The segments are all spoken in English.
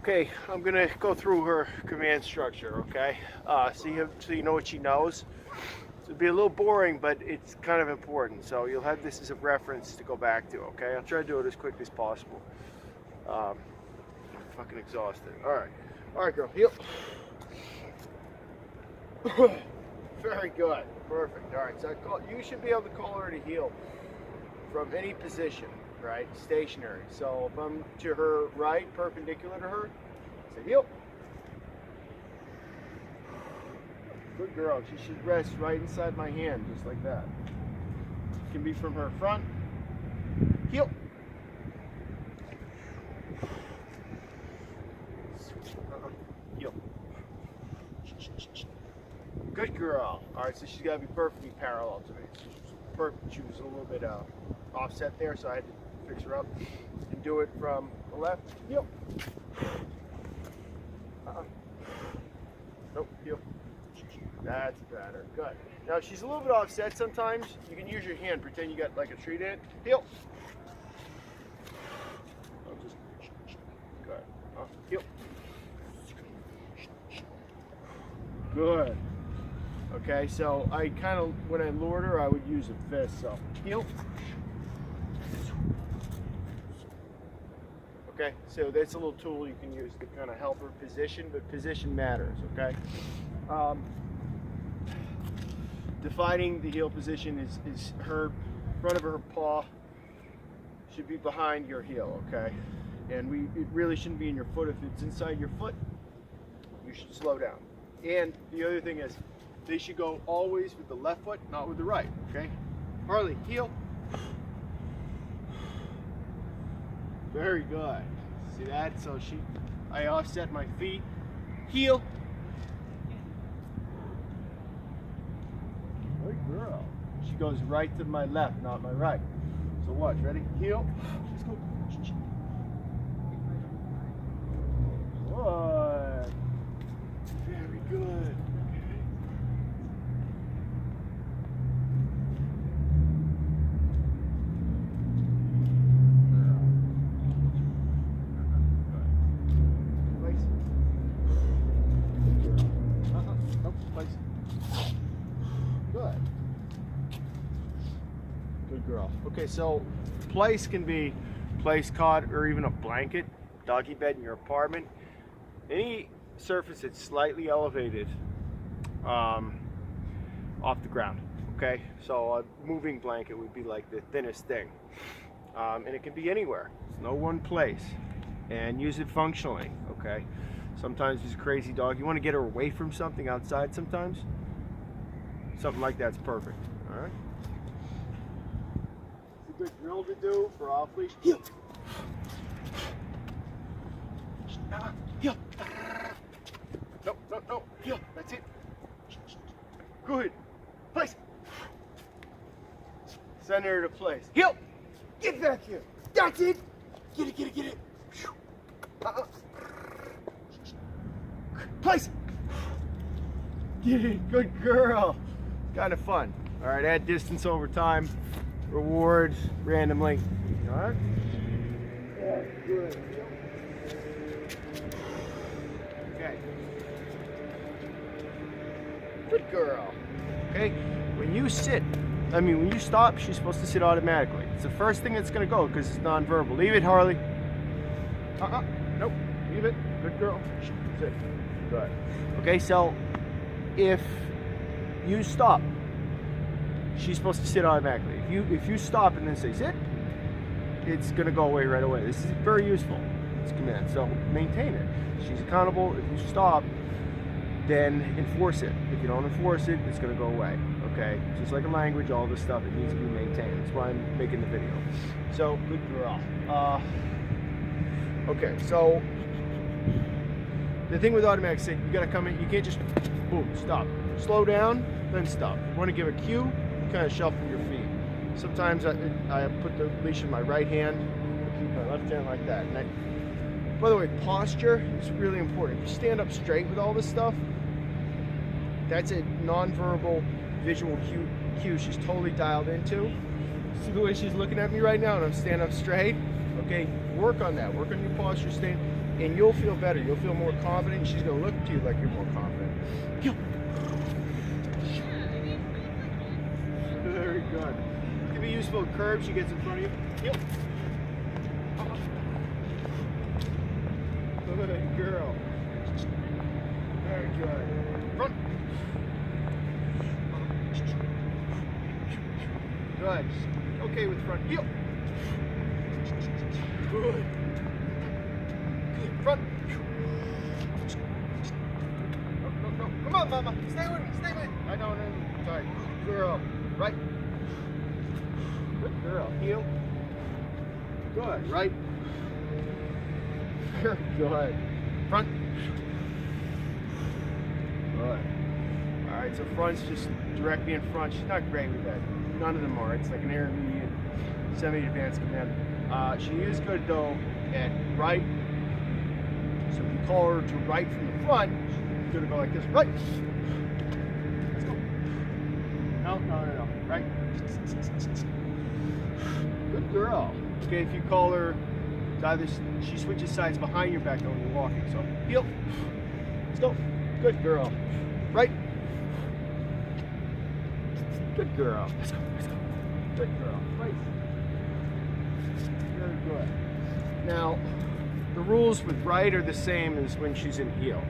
Okay, I'm gonna go through her command structure, okay? So you know what she knows. It'll be a little boring, but it's kind of important. So you'll have this as a reference to go back to, okay? I'll try to do it as quick as possible. I'm fucking exhausted. All right, girl, heel. Very good, perfect. All right, so you should be able to call her to heel from any position, right? Stationary. So if I'm to her right, perpendicular to her, say heel. Good girl. She should rest right inside my hand, just like that. It can be from her front. Heel. Heel. Good girl. All right, so she's got to be perfectly parallel to me. She was a little bit offset there, so I had to fix her up and do it from the left. Heel. Nope. Heel. That's better. Good. Now she's a little bit offset sometimes. You can use your hand. Pretend you got like a treat in it. Heel. Good. Heel. Good. Okay, so I kind of, when I lured her, I would use a fist. So heel. Okay, so that's a little tool you can use to kind of help her position, but position matters. Okay. Defining the heel position is her front of her paw should be behind your heel, okay? And it really shouldn't be in your foot. If it's inside your foot, you should slow down. And the other thing is, they should go always with the left foot, not with the right, okay? Harley, heel. Very good. See that? So I offset my feet. Heel. Good girl. She goes right to my left, not my right. So watch, ready? Heel. Let's go. Good. Very good. Good girl. Okay, so place can be place cot or even a blanket, doggy bed in your apartment. Any surface that's slightly elevated off the ground. Okay, so a moving blanket would be like the thinnest thing, and it can be anywhere. It's no one place, and use it functionally. Okay, sometimes there's a crazy dog. You want to get her away from something outside. Sometimes something like that's perfect. All right. Good drill to do for off-leash. Heel. Heel. No. Heel. That's it. Good. Place. Send her to place. Heel. Get back here. That's it. Get it. Place. Get it. Good girl. Kind of fun. All right. Add distance over time. Reward randomly. All right. Yeah, good. Okay. Good girl. Okay. When you stop, she's supposed to sit automatically. It's the first thing that's going to go because it's nonverbal. Leave it, Harley. Nope. Leave it. Good girl. Sit. Good. Okay. So if you stop, she's supposed to sit automatically. If you stop and then say sit, it's gonna go away right away. This is very useful, this command. So maintain it. She's accountable. If you stop, then enforce it. If you don't enforce it, it's gonna go away. Okay? Just like a language, all this stuff, it needs to be maintained. That's why I'm making the video. So good girl. Okay, so the thing with automatic sit, you gotta come in, you can't just boom, stop. Slow down, then stop. You wanna give a cue, you kind of shuffle your feet. Sometimes I put the leash in my right hand, keep my left hand like that. And by the way, posture is really important. If you stand up straight with all this stuff, that's a nonverbal visual cue she's totally dialed into. See the way she's looking at me right now and I'm standing up straight? Okay, work on that. Work on your posture staying, and you'll feel better. You'll feel more confident. She's gonna look to you like you're more confident. Heel. Very good. It can be useful at curves. She gets in front of you. Heel. Good girl. Very good. Front. Good. Okay with front. Heel. Good. Front. No. Come on, mama. Stay with me. Stay with me. I know. Sorry. Good girl. Right. Good girl. Heel. Good. Right. Very good. Front. Good. Alright, so front's just directly in front. She's not great with that. None of them are. It's like an intermediate, semi-advanced command. She is good though at right. So if you call her to right from the front, she's gonna go like this. Right. Let's go. No. Right. Good girl. Okay, if you call her, either she switches sides behind your back when you're walking. So heel. Let's go. Good girl. Right. Good girl. Let's go. Good girl. Right. Very good. Now, the rules with right are the same as when she's in heel.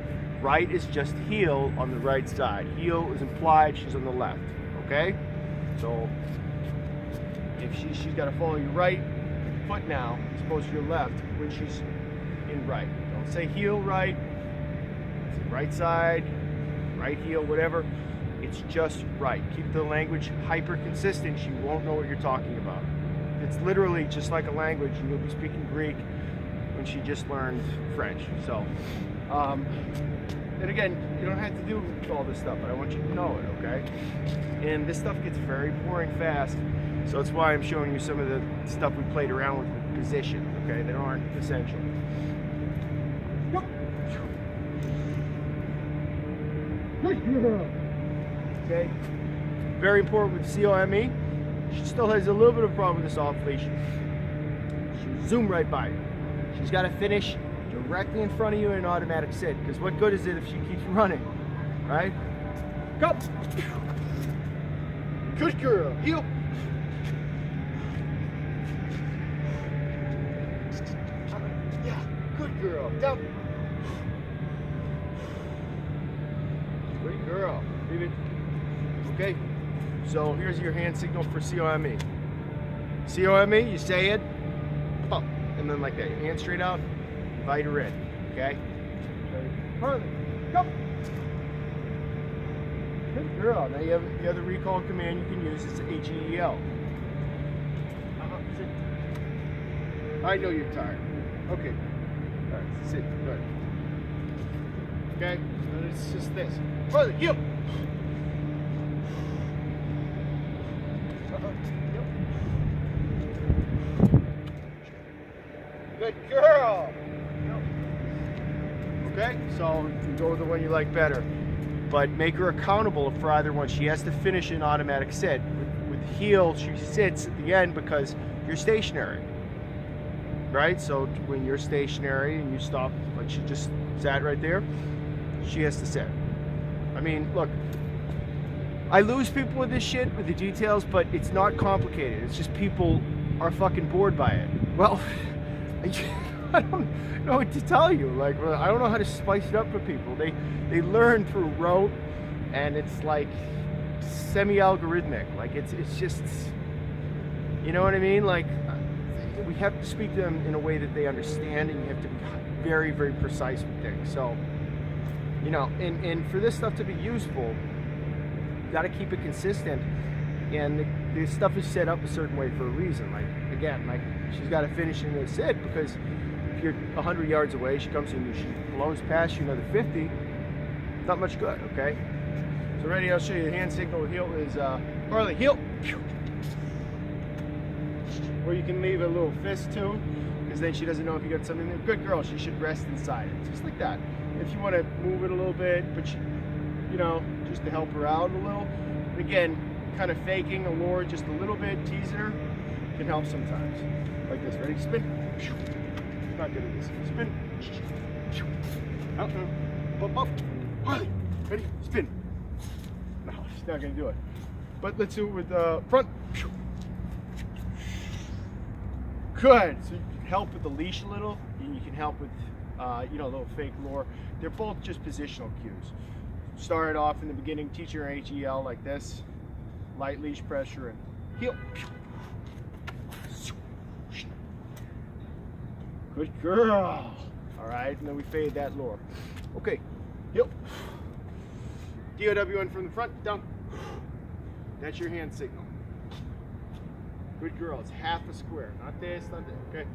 Right is just heel on the right side. Heel is implied she's on the left. Okay? So if she's got to follow your right foot now, as opposed to your left when she's in right. Don't say heel right. Say right side, right heel, whatever. It's just right. Keep the language hyper consistent. She won't know what you're talking about. It's literally just like a language, and you'll be speaking Greek when she just learned French. So, and again, you don't have to do all this stuff, but I want you to know it, okay? And this stuff gets very boring fast, so that's why I'm showing you some of the stuff we played around with position, okay? They aren't essential. Okay, very important with COME. She still has a little bit of a problem with this off-leash. She'll zoom right by you. She's got to finish directly in front of you in an automatic sit, because what good is it if she keeps running, right? Go! Good girl. Heel. Yeah, good girl. Down. Good girl. Leave it. Okay, so here's your hand signal for COME. COME, you say it, up, and then like that. Your hand straight out, invite her in, okay? Harley, go! Good girl. Now you have the other recall command you can use. It's HEEL. Sit. I know you're tired. Okay. All right, sit. Good. Okay, so it's just this. Harley, heel! Good girl. Okay, so you go with the one you like better, but make her accountable for either one. She has to finish an automatic sit. With heel, she sits at the end because you're stationary, right? So when you're stationary and you stop, like she just sat right there, she has to sit. I mean, look, I lose people with this shit, with the details, but it's not complicated. It's just people are fucking bored by it. Well, I don't know what to tell you. Like, I don't know how to spice it up for people. They learn through rote, and it's like semi-algorithmic. Like it's just, you know what I mean? Like we have to speak to them in a way that they understand, and you have to be very, very precise with things. So, you know, and for this stuff to be useful, you got to keep it consistent. And the stuff is set up a certain way for a reason. Like, again, like she's got to finish in the sit, because if you're 100 yards away, she comes in, she blows past you another 50, not much good, okay? So ready, I'll show you the hand signal with heel is Harley, heel. Or you can leave a little fist too, because then she doesn't know if you got something there. Good girl, she should rest inside it, just like that. If you want to move it a little bit, but you know, just to help her out a little. Again, kind of faking a lure just a little bit, teasing her, can help sometimes. Like this, ready? Spin. Not good at this. Spin. Up. Harley, ready? Spin. No, she's not gonna do it. But let's do it with front. Good. So you can help with the leash a little, and you can help with, you know, a little fake lure. They're both just positional cues. Start off in the beginning, teach your HEL like this. Light leash pressure and heel. Good girl. All right, and then we fade that lure. Okay, heel. DOWN from the front, down. That's your hand signal. Good girl, it's half a square. Not this, not this, okay?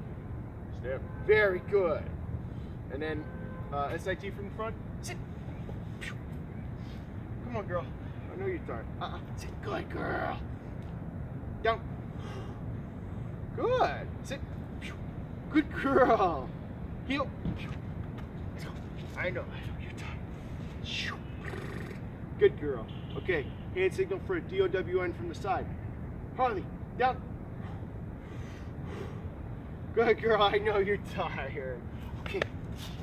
Step, very good. And then SIT from the front, sit. Come on, girl. I know you're tired. Sit, good girl. Down. Good, sit. Good girl. Heel. I know you're tired. Good girl. Okay, hand signal for a DOWN from the side. Harley, down. Good girl, I know you're tired.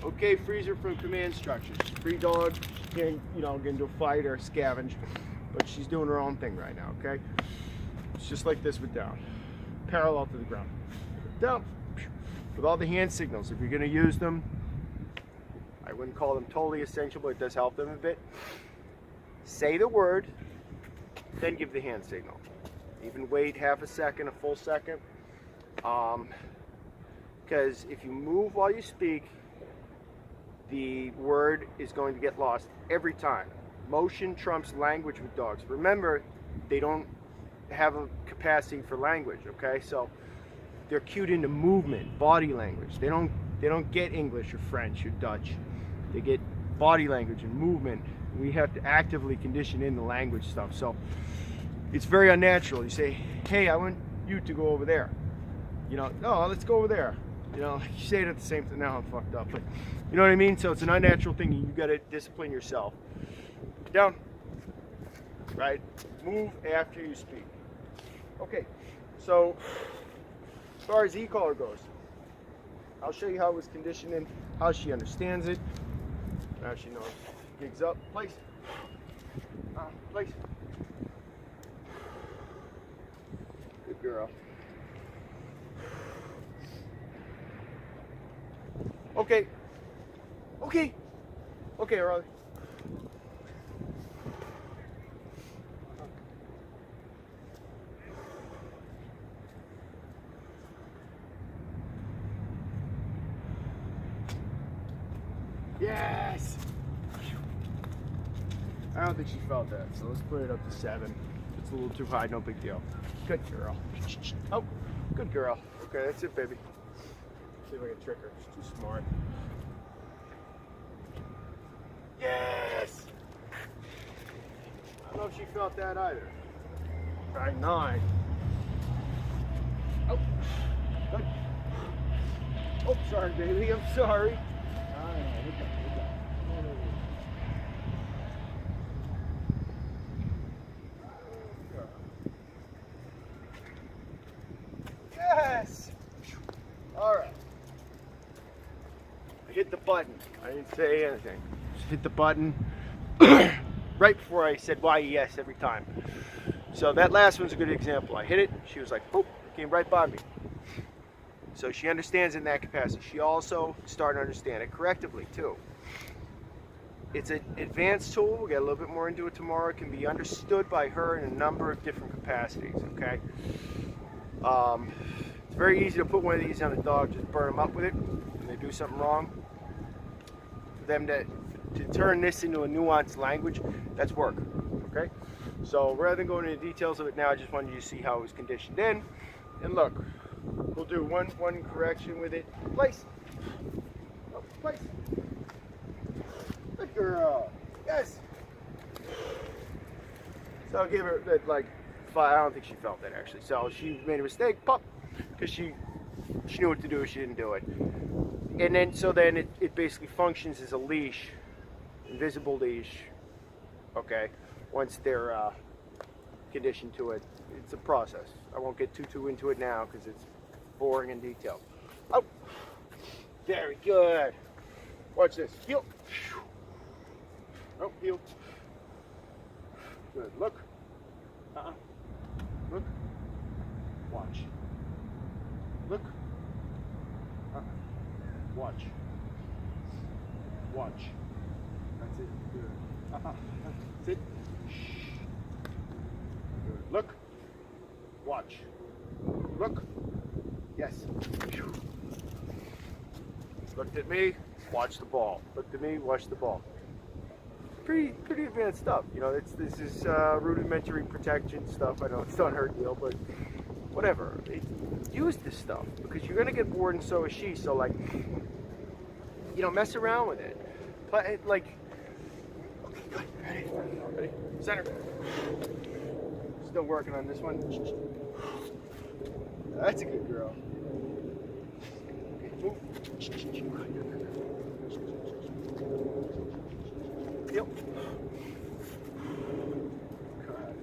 Okay, freezer from command structures. Free dog, can't, you know, get into a fight or scavenge, but she's doing her own thing right now, okay? It's just like this with down. Parallel to the ground. Down. With all the hand signals, if you're gonna use them, I wouldn't call them totally essential, but it does help them a bit. Say the word, then give the hand signal. Even wait half a second, a full second. Because if you move while you speak, the word is going to get lost every time. Motion trumps language with dogs. Remember, they don't have a capacity for language, okay? So they're cued into movement, body language. They don't get English or French or Dutch. They get body language and movement. We have to actively condition in the language stuff. So it's very unnatural. You say, hey, I want you to go over there. You know, no, let's go over there. You know, you say it at the same time. Now I'm fucked up, but you know what I mean? So it's an unnatural thing. You got to discipline yourself. Down. Right? Move after you speak. Okay. So as far as Ecollar goes, I'll show you how it was conditioned and how she understands it. Now she knows. Gigs up. Place. Place. Good girl. Okay. Okay. Okay, Riley. Yes! I don't think she felt that, so let's put it up to 7. It's a little too high, no big deal. Good girl. Oh, good girl. Okay, that's it, baby. See if I can trick her. She's too smart. Yes! I don't know if she felt that either. Try 9. Oh, good. Oh, sorry, baby. I'm sorry. Yes! Alright. I hit the button. I didn't say anything. Just hit the button right before I said why yes every time. So that last one's a good example. I hit it, she was like, boop, came right by me. So she understands in that capacity. She also started to understand it correctively too. It's an advanced tool. We'll get a little bit more into it tomorrow. It can be understood by her in a number of different capacities, okay? It's very easy to put one of these on a dog, just burn them up with it when they do something wrong. For them to turn this into a nuanced language, that's work, okay? So rather than going into details of it now, I just wanted you to see how it was conditioned in. And look, we'll do one correction with it. Place. Oh, place. Good girl. Yes. So I'll give her that, like, 5. I don't think she felt that actually. So she made a mistake, pop, because she knew what to do. She didn't do it. And then it basically functions as a leash, invisible leash. Okay. Once they're conditioned to it, it's a process. I won't get too into it now because it's boring and detailed. Out. Very good. Watch this. Heel. Oh, heel. Good. Look. Look. Watch. Look. Watch. Watch. That's it. Good. Sit. Good. Look. Watch. Look. Yes. Looked at me. Watch the ball. Looked at me. Watch the ball. Pretty advanced stuff. You know, this is rudimentary protection stuff. I know it's not her deal, but whatever. Use this stuff because you're gonna get bored, and so is she. So like, you know, mess around with it. Play like. Okay, good. Ready. Center. Still working on this one. That's a good girl. Okay, move. Yep. Good.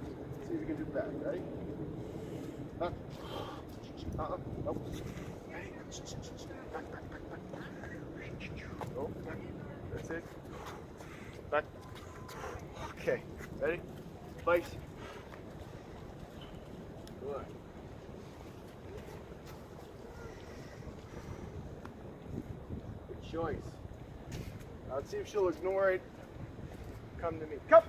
See if we can do that. Ready? Nope. Ready? Back. Go. Back. That's it. Back. Okay. Ready? Place. Good. Good choice. Now let's see if she'll ignore it. Come to me. Come.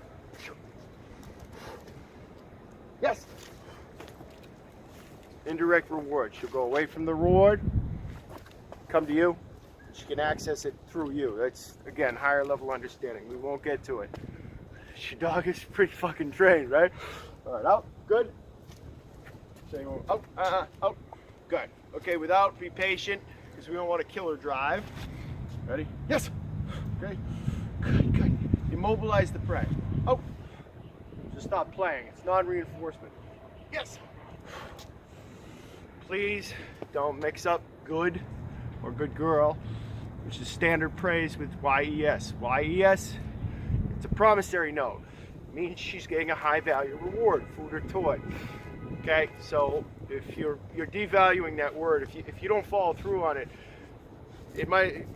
Yes. Indirect reward. She'll go away from the reward, come to you. She can access it through you. That's, again, higher level understanding. We won't get to it. Your dog is pretty fucking trained, right? All right, out. Good. Same one. Out. Good. Okay, without, be patient, because we don't want to kill her drive. Ready? Yes. Okay. Good. Immobilize the prey. Oh. Just stop playing. It's non-reinforcement. Yes. Please don't mix up good or good girl, which is standard praise, with YES. YES, it's a promissory note. It means she's getting a high value reward, food or toy. Okay, so if you're devaluing that word, if you don't follow through on it, it might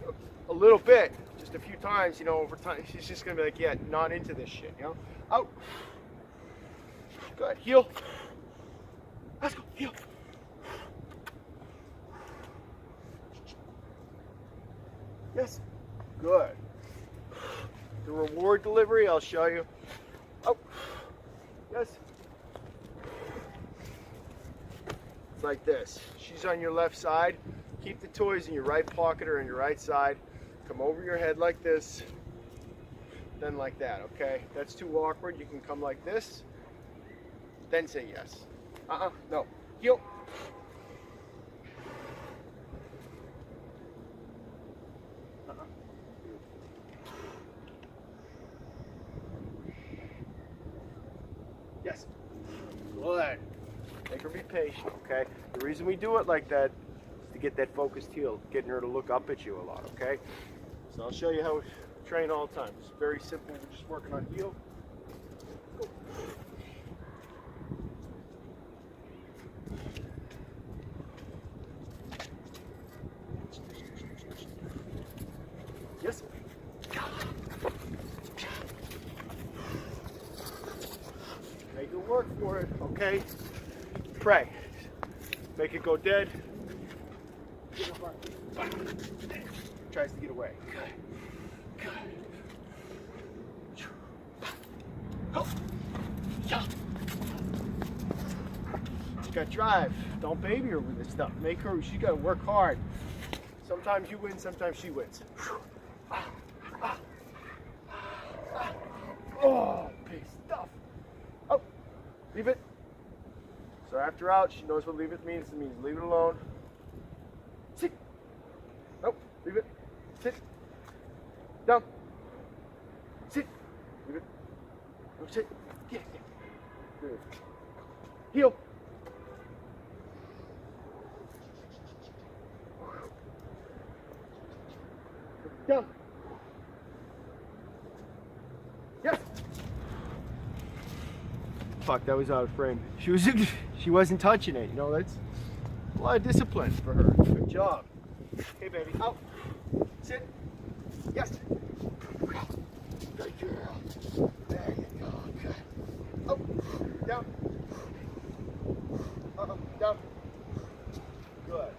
a little bit, just a few times, you know, over time, she's just gonna be like, yeah, not into this shit, you know? Out. Good. Heel. Let's go. Heel. Yes. Good. The reward delivery, I'll show you. Oh. Yes. It's like this. She's on your left side. Keep the toys in your right pocket or on your right side. Come over your head like this. Then like that, okay? That's too awkward. You can come like this. Then say yes. No. Heel. Yes. Good. Make her be patient, okay? The reason we do it like that is to get that focused heel, getting her to look up at you a lot, okay? So I'll show you how we train all the time. It's very simple. We're just working on heel. Go. Yes. Make it work for it, okay? Pray. Make it go dead. Tries to get away. Good. You gotta drive. Don't baby her with this stuff. Make her, she gotta work hard. Sometimes you win, sometimes she wins. Oh, big stuff. Oh, leave it. So after out, she knows what leave it means. It means leave it alone. Sit. Nope, leave it. Sit. Down. Sit. Leave it. No, sit. Yeah. Good. Heel. Down. Yes. Fuck, that was out of frame. She wasn't touching it, you know, that's a lot of discipline for her. Good job. Hey, baby. Out. Sit. Yes. Good girl. There you go. Good. Up. Down. Down. Good.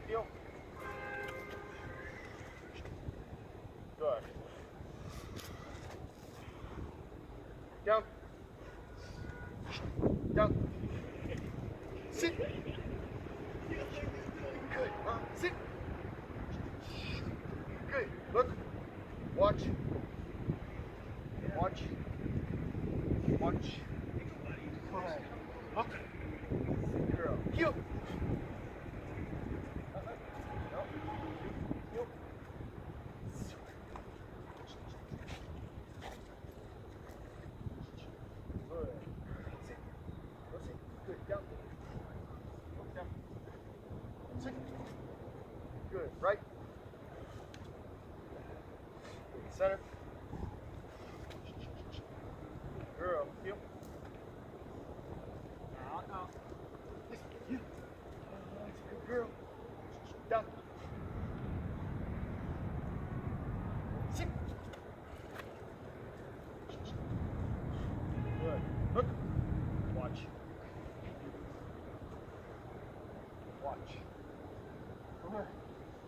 Heel. Good. Down. Down. Sit. Good. Sit. Good. Look. Watch. Watch. Watch. Come on. Look. Girl. Heel. No. Heel. Good. Sit. Go sit. Good. Down. Look down. Sit. Good. Right. Center. Girl. Heel. Out. Yes. Heel. That's a good girl. Down. Sit. Good. Look. Watch. Watch. Come here.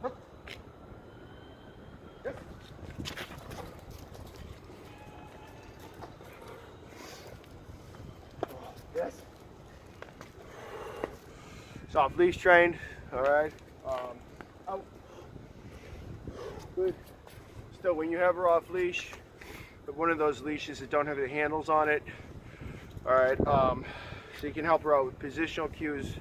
Look. Yes. Yes. So off leash trained. All right. Out. Good. Still, when you have her off leash, one of those leashes that don't have the handles on it. All right. So you can help her out with positional cues.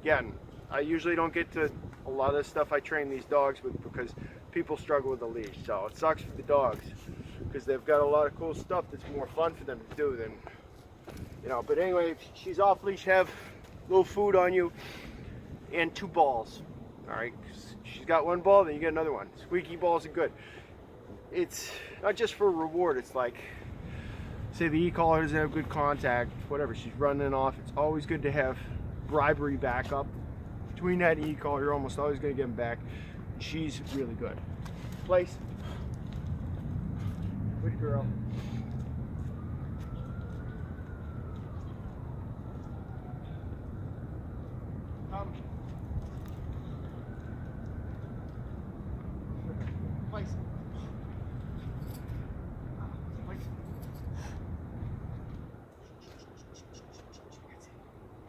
Again, I usually don't get to a lot of the stuff I train these dogs with because people struggle with the leash. So it sucks for the dogs because they've got a lot of cool stuff that's more fun for them to do than, you know. But anyway, if she's off leash, have a little food on you and 2 balls. All right. She's got 1 ball, then you get another one. Squeaky balls are good. It's not just for reward. It's like, say the Ecollar doesn't have good contact, whatever, she's running off. It's always good to have bribery backup. Between that and Ecollar, you're almost always going to get them back. She's really good. Place. Good girl. Come. Place. Place.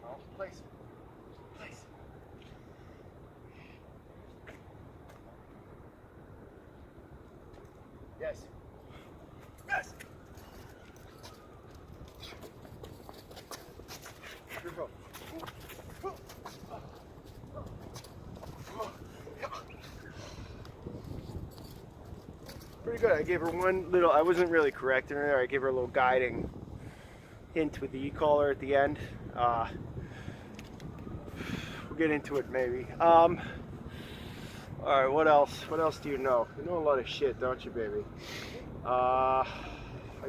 Oh, place. Place. Yes. Yes. Good girl. Pretty good. I gave her one little, I wasn't really correcting her there. I gave her a little guiding hint with the Ecollar at the end. We'll get into it maybe. All right, what else? What else do you know? You know a lot of shit, don't you, baby? I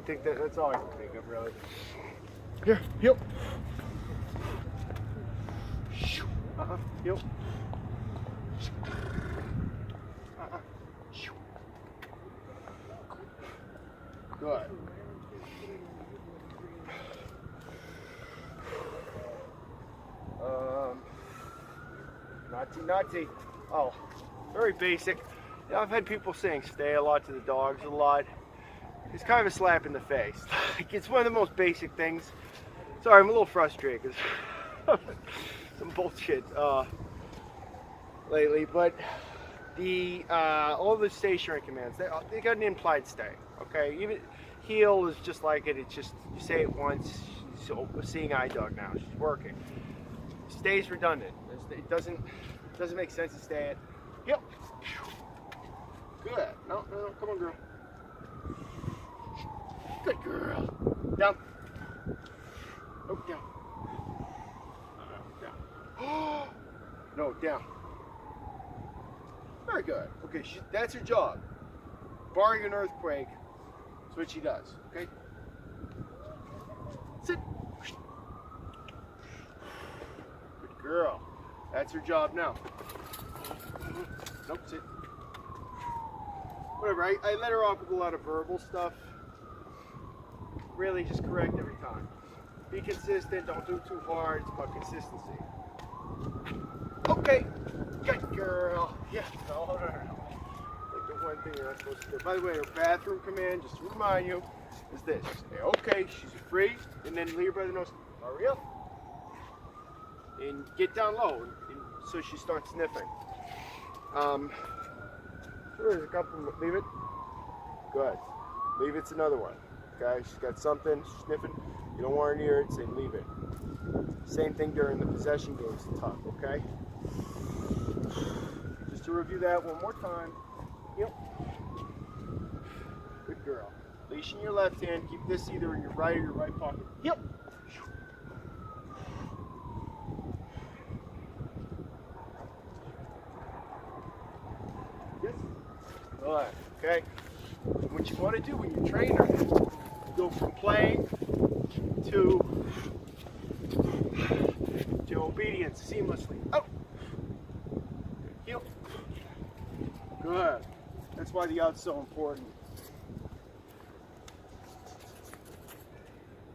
think that's all I can think of, really. Here, heel. Heel. Good. Naughty. Oh, very basic. You know, I've had people saying stay a lot to the dogs a lot. It's kind of a slap in the face. Like, it's one of the most basic things. Sorry, I'm a little frustrated because some bullshit lately, but the all the stationary commands, they got an implied stay. Okay, even heel is just like it. It's just you say it once. So a seeing eye dog now. She's working. Stay's redundant. It doesn't make sense to stay at heel. Good. No, come on, girl. Good girl. Down. Oh, down. Down. No, down. Very good. Okay, that's her job. Barring an earthquake, that's what she does. Okay? Sit. Good girl. That's her job now. Nope, sit. Whatever, I let her off with a lot of verbal stuff. Really just correct every time. Be consistent, don't do too hard, it's about consistency. Okay, good girl. Yeah, no, hold on. Like the one thing you're not supposed to do. By the way, her bathroom command, just to remind you, is this. Say, okay, she's free, and then leave her by the nose. Hurry up. And get down low, and so she starts sniffing. There's a couple, leave it. Good. Leave it's another one. Okay, she's got something, she's sniffing. You don't want her near it, say leave it. Same thing during the possession games to tuck, okay? Just to review that one more time. Yep. Good girl. Leash in your left hand, keep this either in your right or your right pocket. Yep. Yes. Good. Okay. What you want to do when you train her, go from playing to obedience seamlessly. Oh. Heel. Good. That's why the out's so important.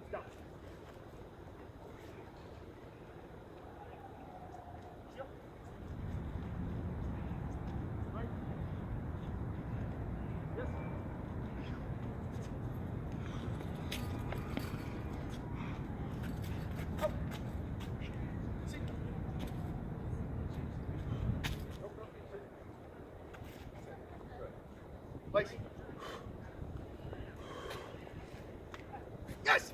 Stop. Heel. Right. Yes. Up. Sit. Place. Yes.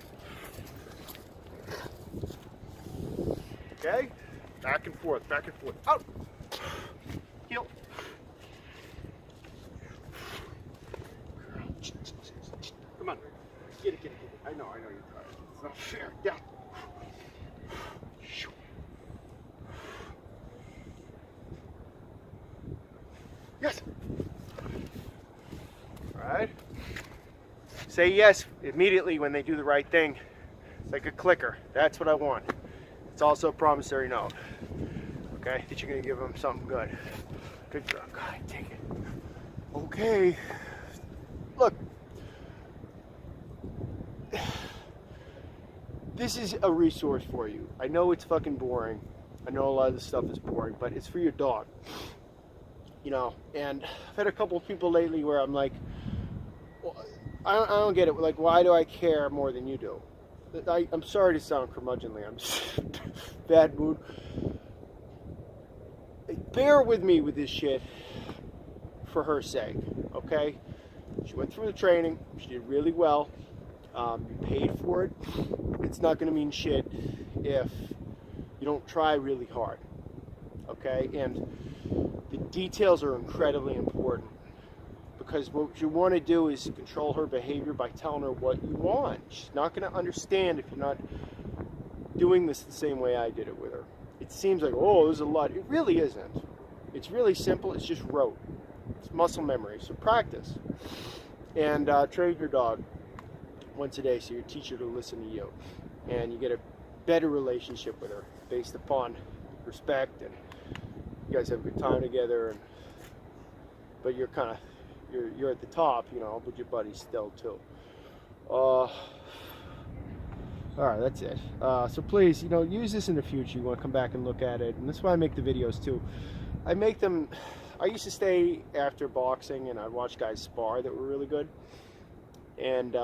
Okay. Back and forth. Back and forth. Out. Heel. Come on. Get it. Get it. I know you're tired. It's not fair. Down. Yes. All right. Say yes immediately when they do the right thing. It's like a clicker. That's what I want. It's also a promissory note. Okay, that you're gonna give them something good. Good girl. Go ahead, take it. Okay. Look. This is a resource for you. I know it's fucking boring. I know a lot of this stuff is boring, but it's for your dog. You know, and I've had a couple of people lately where I'm like, well, I don't get it. Like, why do I care more than you do? I'm sorry to sound curmudgeonly. I'm just bad mood. Bear with me with this shit for her sake, okay? She went through the training. She did really well. You paid for it. It's not going to mean shit if you don't try really hard, okay? And the details are incredibly important, because what you want to do is control her behavior by telling her what you want. She's not going to understand if you're not doing this the same way I did it with her. It seems like, oh, there's a lot. It really isn't. It's really simple. It's just rote. It's muscle memory. So practice. And train your dog once a day so you teach her to listen to you. And you get a better relationship with her based upon respect, and you guys have a good time together. But you're kind of, you're at the top, you know, but your buddy's still too. All right, that's it. So please, you know, use this in the future. You want to come back and look at it, and that's why I make the videos too. I make them. I used to stay after boxing and I'd watch guys spar that were really good, and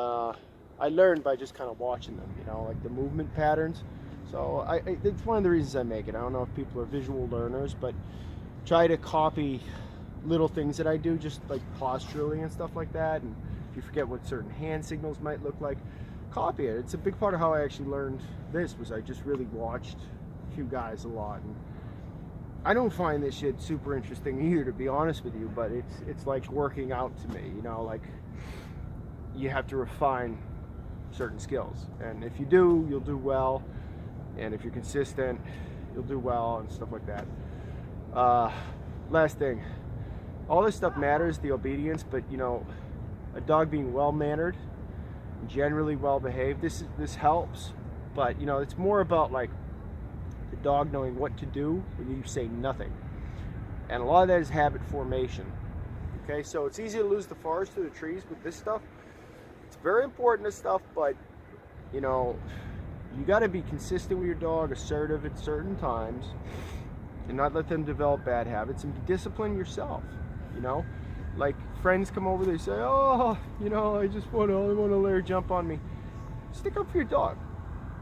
I learned by just kind of watching them, you know, like the movement patterns. So it's one of the reasons I make it. I don't know if people are visual learners, but try to copy little things that I do, just like posturally and stuff like that. And if you forget what certain hand signals might look like, copy it. It's a big part of how I actually learned this, was I just really watched a few guys a lot. And I don't find this shit super interesting either, to be honest with you, but it's like working out to me, you know, like you have to refine certain skills, and if you do, you'll do well, and if you're consistent, you'll do well, and stuff like that. Last thing, all this stuff matters, the obedience, but you know, a dog being well-mannered, generally well-behaved, this helps, but you know, it's more about like the dog knowing what to do when you say nothing. And a lot of that is habit formation. Okay, so it's easy to lose the forest to the trees with this stuff. It's very important, this stuff, but you know, you got to be consistent with your dog, assertive at certain times, and not let them develop bad habits, and be disciplined yourself. You know, like friends come over, they say, oh, you know, I only want to let her jump on me. Stick up for your dog,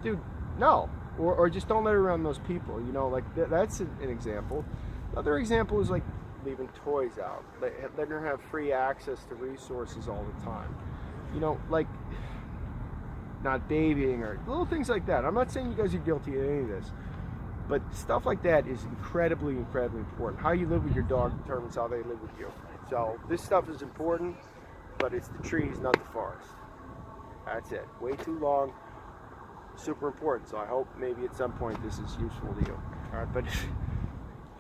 dude. No, or just don't let her around those people. You know, like that's an example. Another example is like leaving toys out, letting her have free access to resources all the time. You know, like not babying or little things like that. I'm not saying you guys are guilty of any of this, but stuff like that is incredibly, incredibly important. How you live with your dog determines how they live with you. So this stuff is important, but it's the trees, not the forest. That's it. Way too long. Super important. So I hope maybe at some point this is useful to you. All right, but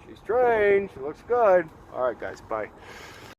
she's trained. She looks good. All right, guys. Bye.